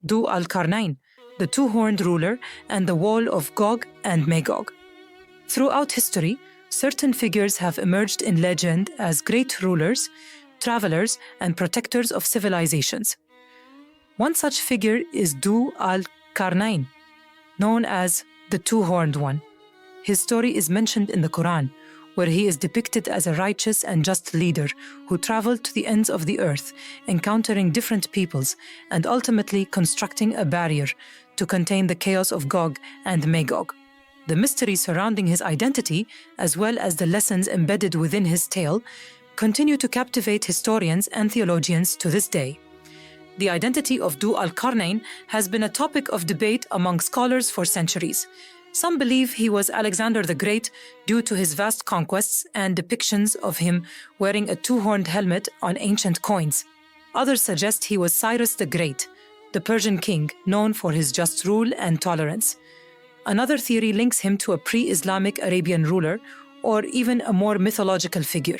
Du al-Qarnayn, the two-horned ruler, and the wall of Gog and Magog. Throughout history, certain figures have emerged in legend as great rulers, travelers, and protectors of civilizations. One such figure is Du al-Qarnayn, known as the two-horned one. His story is mentioned in the Quran, where he is depicted as a righteous and just leader who traveled to the ends of the earth, encountering different peoples and ultimately constructing a barrier to contain the chaos of Gog and Magog. The mystery surrounding his identity, as well as the lessons embedded within his tale, continue to captivate historians and theologians to this day. The identity of Du al-Qarnayn has been a topic of debate among scholars for centuries. Some believe he was Alexander the Great due to his vast conquests and depictions of him wearing a two-horned helmet on ancient coins. Others suggest he was Cyrus the Great, the Persian king known for his just rule and tolerance. Another theory links him to a pre-Islamic Arabian ruler or even a more mythological figure.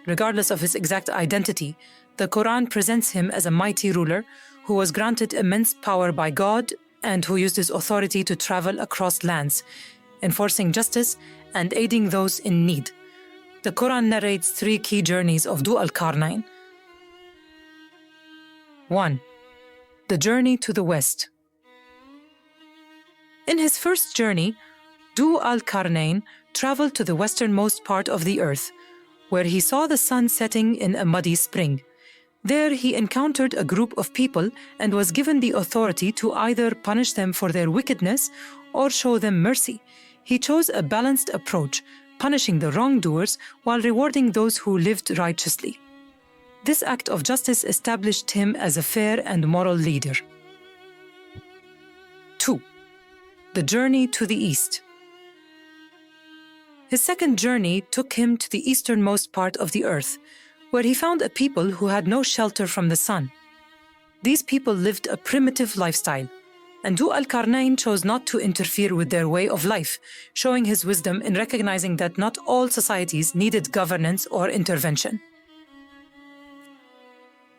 Regardless of his exact identity, the Quran presents him as a mighty ruler who was granted immense power by God and who used his authority to travel across lands, enforcing justice and aiding those in need. The Quran narrates three key journeys of Du al-Qarnayn. 1. The journey to the west. In his first journey, Du al-Qarnayn traveled to the westernmost part of the earth, where he saw the sun setting in a muddy spring. There he encountered a group of people and was given the authority to either punish them for their wickedness or show them mercy. He chose a balanced approach, punishing the wrongdoers while rewarding those who lived righteously. This act of justice established him as a fair and moral leader. 2. The journey to the east. His second journey took him to the easternmost part of the earth, where he found a people who had no shelter from the sun. These people lived a primitive lifestyle, and Du al-Qarnayn chose not to interfere with their way of life, showing his wisdom in recognizing that not all societies needed governance or intervention.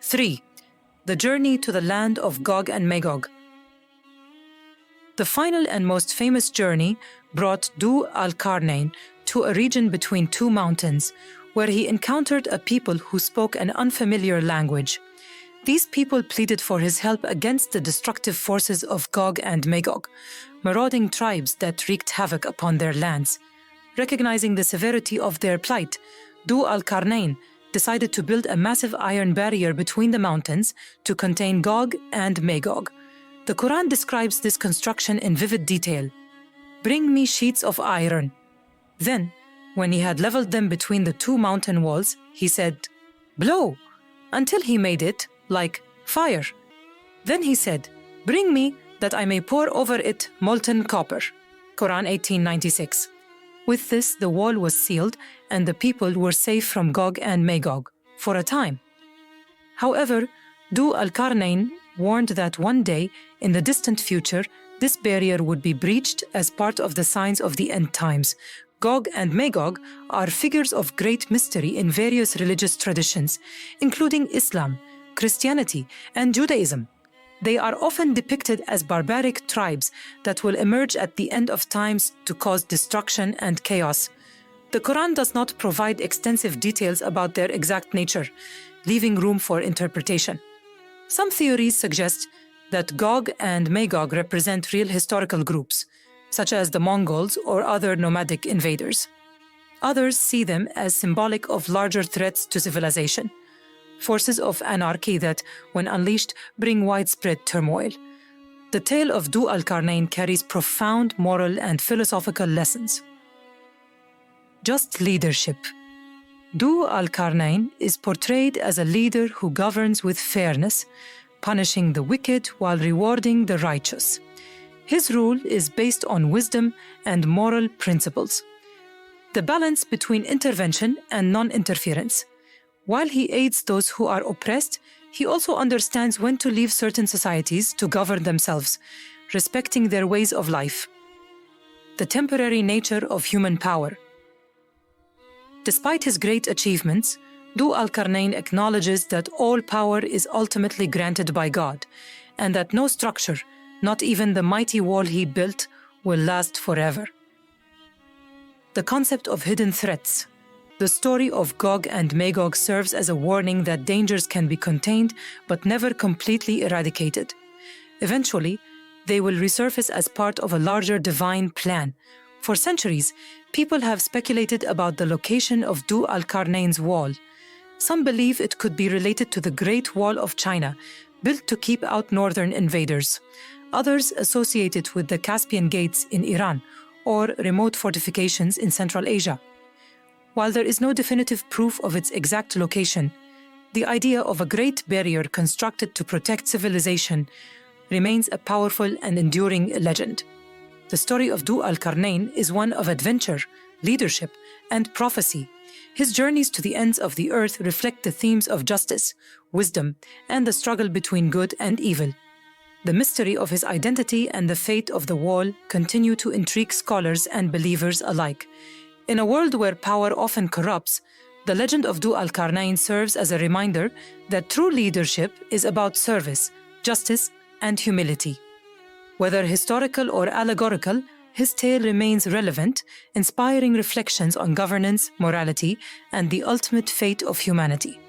3. The journey to the land of Gog and Magog. The final and most famous journey brought Du al-Qarnayn to a region between two mountains, where he encountered a people who spoke an unfamiliar language. These people pleaded for his help against the destructive forces of Gog and Magog, marauding tribes that wreaked havoc upon their lands. Recognizing the severity of their plight, Du al-Qarnayn decided to build a massive iron barrier between the mountains to contain Gog and Magog. The Quran describes this construction in vivid detail. "Bring me sheets of iron." Then, when he had leveled them between the two mountain walls, he said, "Blow," until he made it like fire. Then he said, "Bring me that I may pour over it molten copper." Quran 18:96. With this, the wall was sealed and the people were safe from Gog and Magog for a time. However, Du al-Qarnayn warned that one day, in the distant future, this barrier would be breached as part of the signs of the end times. Gog and Magog are figures of great mystery in various religious traditions, including Islam, Christianity, and Judaism. They are often depicted as barbaric tribes that will emerge at the end of times to cause destruction and chaos. The Quran does not provide extensive details about their exact nature, leaving room for interpretation. Some theories suggest that Gog and Magog represent real historical groups, such as the Mongols or other nomadic invaders. Others see them as symbolic of larger threats to civilization, forces of anarchy that, when unleashed, bring widespread turmoil. The tale of Du al-Qarnayn carries profound moral and philosophical lessons. Just leadership. Du al-Qarnayn is portrayed as a leader who governs with fairness, punishing the wicked while rewarding the righteous. His rule is based on wisdom and moral principles. The balance between intervention and non-interference. While he aids those who are oppressed, he also understands when to leave certain societies to govern themselves, respecting their ways of life. The temporary nature of human power. Despite his great achievements, Du al-Qarnayn acknowledges that all power is ultimately granted by God, and that no structure, not even the mighty wall he built, will last forever. The concept of hidden threats. The story of Gog and Magog serves as a warning that dangers can be contained but never completely eradicated. Eventually, they will resurface as part of a larger divine plan. For centuries, people have speculated about the location of al-Qarnayn's wall. Some believe it could be related to the Great Wall of China, built to keep out northern invaders. Others associate it with the Caspian Gates in Iran or remote fortifications in Central Asia. While there is no definitive proof of its exact location, the idea of a great barrier constructed to protect civilization remains a powerful and enduring legend. The story of al-Qarnayn is one of adventure, leadership, and prophecy. His journeys to the ends of the earth reflect the themes of justice, wisdom, and the struggle between good and evil. The mystery of his identity and the fate of the wall continue to intrigue scholars and believers alike. In a world where power often corrupts, the legend of al-Qarnayn serves as a reminder that true leadership is about service, justice, and humility. Whether historical or allegorical, his tale remains relevant, inspiring reflections on governance, morality, and the ultimate fate of humanity.